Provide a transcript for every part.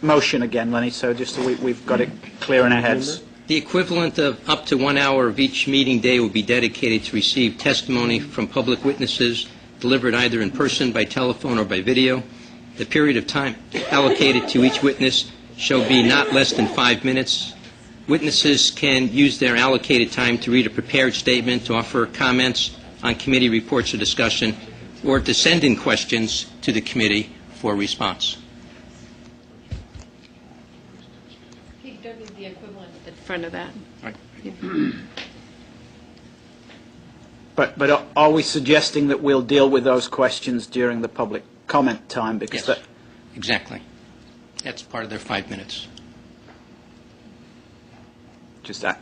motion again, Lenny, so just so we've got it clear in our heads. The equivalent of up to 1 hour of each meeting day will be dedicated to receive testimony from public witnesses delivered either in person, by telephone, or by video. The period of time allocated to each witness shall be not less than 5 minutes. Witnesses can use their allocated time to read a prepared statement, to offer comments on committee reports or discussion, or to send in questions to the committee for response. The equivalent in front of that. Right. Yeah. But are we suggesting that we'll deal with those questions during the public comment time? Because Yes, exactly. That's part of their 5 minutes. Just that,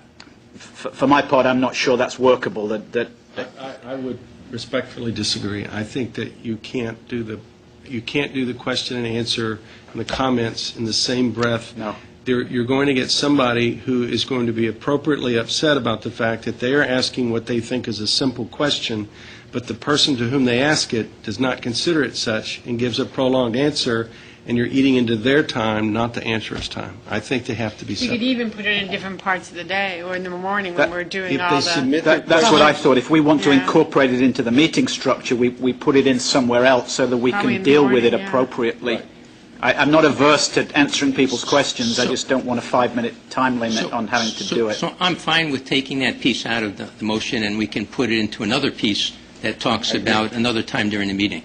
for my part, I'm not sure that's workable. I would respectfully disagree. I think that you can't do the question and answer and the comments in the same breath. No. You're going to get somebody who is going to be appropriately upset about the fact that they are asking what they think is a simple question, but the person to whom they ask it does not consider it such and gives a prolonged answer, and you're eating into their time, not the answerer's time. I think they have to be You separate. could even put it in different parts of the day or in the morning when we're doing all If they submit their that's what I thought. If we want to Yeah. incorporate it into the meeting structure, we put it in somewhere else so that we Probably in can the deal with it morning, yeah. appropriately. I'm not averse to answering people's questions. I just don't want a 5-minute time limit on having to do it. So I'm fine with taking that piece out of the motion, and we can put it into another piece that talks about another time during the meeting.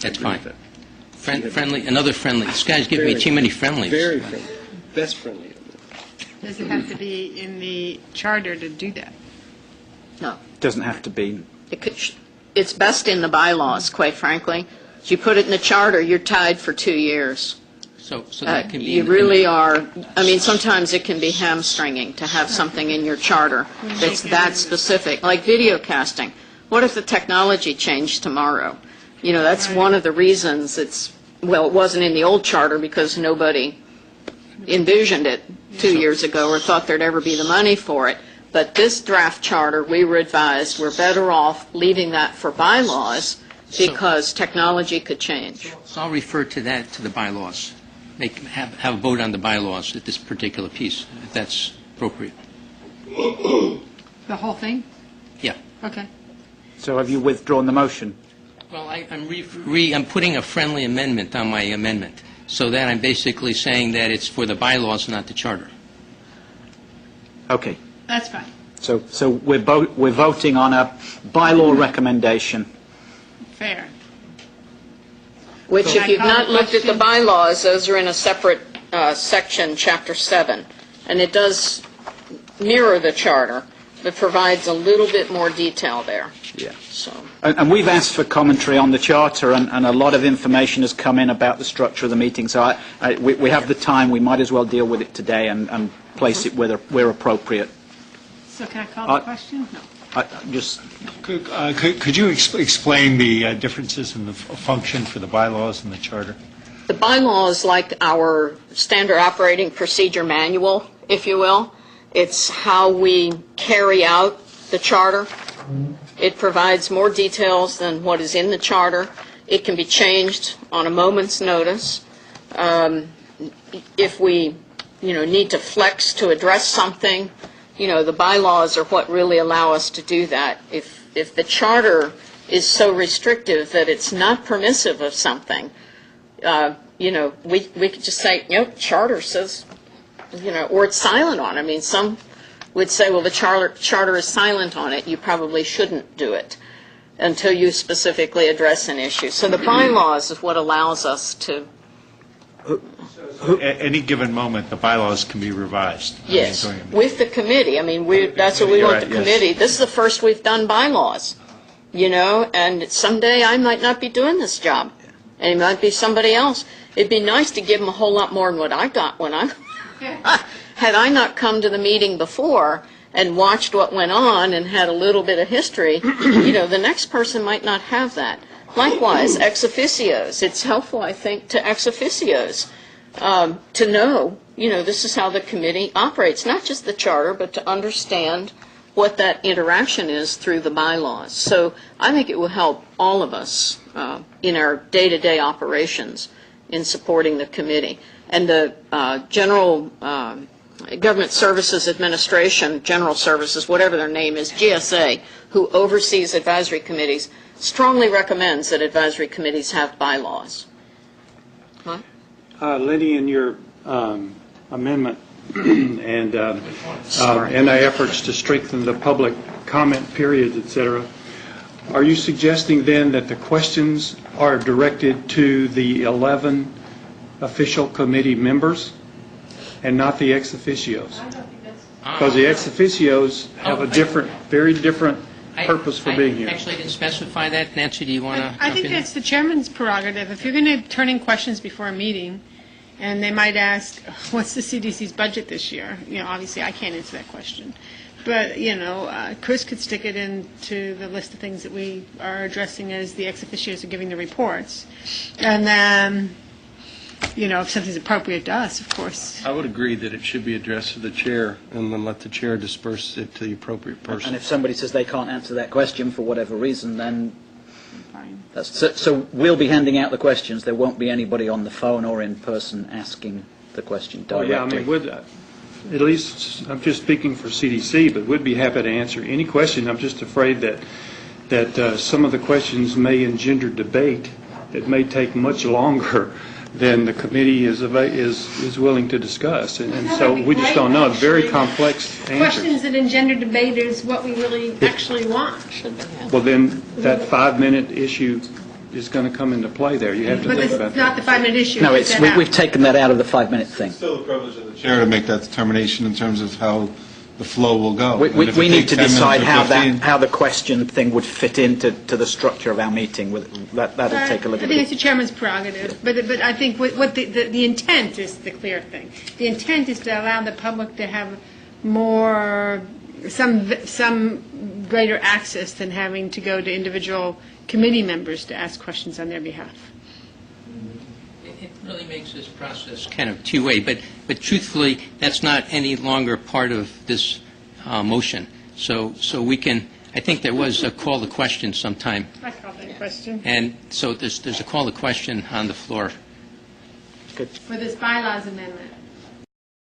That's fine. Friendly, another friendly. This guy's giving me too many friendlies. Very friendly. Best friendly. Does it have to be in the charter to do that? No. Doesn't have to be. It's best in the bylaws, quite frankly. If you put it in the charter, you're tied for 2 years. So that can be. You really are, I mean, sometimes it can be hamstringing to have something in your charter that's that specific, like video casting. What if the technology changed tomorrow? You know, that's one of the reasons it wasn't in the old charter because nobody envisioned it 2 years ago or thought there'd ever be the money for it. But this draft charter, we were advised, we're better off leaving that for bylaws because technology could change. So I'll refer to that, to the bylaws. Have a vote on the bylaws at this particular piece, if that's appropriate. The whole thing? Yeah. Okay. So have you withdrawn the motion? Well, I'm putting a friendly amendment on my amendment, so that I'm basically saying that it's for the bylaws, not the charter. Okay. That's fine. So we're voting on a bylaw recommendation. Fair. Which, So- if you've Can I call not the looked at the question? bylaws, those are in a separate section, Chapter 7. And it does mirror the charter, but provides a little bit more detail there. Yeah. So, And we've asked for commentary on the charter, and a lot of information has come in about the structure of the meeting. So we have the time. We might as well deal with it today and place it where appropriate. So can I call the question? No. Just Could you explain the differences in the function for the bylaws and the charter? the bylaw is like our standard operating procedure manual, if you will. It's how we carry out the charter. It provides more details than what is in the charter. It can be changed on a moment's notice. If we, need to flex to address something, the bylaws are what really allow us to do that. If the charter is so restrictive that it's not permissive of something, we could just say, charter says, or it's silent on it. I mean, some would say, well, the charter is silent on it. You probably shouldn't do it until you specifically address an issue. So the bylaws is what allows us to. At any given moment, the bylaws can be revised. Yes, with the committee. I mean, that's what we want the committee. This is the first we've done bylaws, and someday I might not be doing this job, and it might be somebody else. It'd be nice to give them a whole lot more than what I got when I had I not come to the meeting before and watched what went on and had a little bit of history, the next person might not have that. Likewise, ex officios. It's helpful, I think, to ex officios to know, this is how the committee operates, not just the charter, but to understand what that interaction is through the bylaws. So I think it will help all of us in our day-to-day operations in supporting the committee. And the General Government Services Administration, General Services, whatever their name is, GSA, who oversees advisory committees, strongly recommends that advisory committees have bylaws. Huh? Lenny, in your amendment and our efforts to strengthen the public comment periods, et cetera, are you suggesting then that the questions are directed to the 11 official committee members and not the ex officios? Because the ex officios have a different, very different purpose for being here. I actually didn't specify that. Nancy, do you want to? I think that's the chairman's prerogative. If you're going to turn in questions before a meeting, and they might ask, what's the CDC's budget this year? Obviously I can't answer that question. But, Chris could stick it into the list of things that we are addressing as the ex officios are giving the reports. And then, if something's appropriate to us, of course. I would agree that it should be addressed to the chair and then let the chair disperse it to the appropriate person. And if somebody says they can't answer that question for whatever reason, then Fine. so we'll be handing out the questions. There won't be anybody on the phone or in person asking the question directly. Well, yeah, at least, I'm just speaking for CDC, but we'd be happy to answer any question. I'm just afraid that some of the questions may engender debate that may take much longer than the committee is willing to discuss. And so we just don't know. It's very complex answers. Questions that engender debate is what we really actually want. Well, then that 5-minute issue is going to come into play there. You have to But think it's about not that. the 5-minute issue. No, Take that out. we've taken that out of the 5-minute thing. It's still the privilege of the chair to make that determination in terms of how the flow will go. We And if it need takes to 10 minutes decide or how 15 how the question thing would fit into the structure of our meeting. That'll take a I little think it's bit. the chairman's prerogative, but I think what the intent is the clear thing. The intent is to allow the public to have some greater access than having to go to individual committee members to ask questions on their behalf. It really makes this process kind of two-way, but truthfully, that's not any longer part of this motion. So we can, I think there was a call to question sometime, I call that a question. and so there's a call to question on the floor. For this bylaws amendment.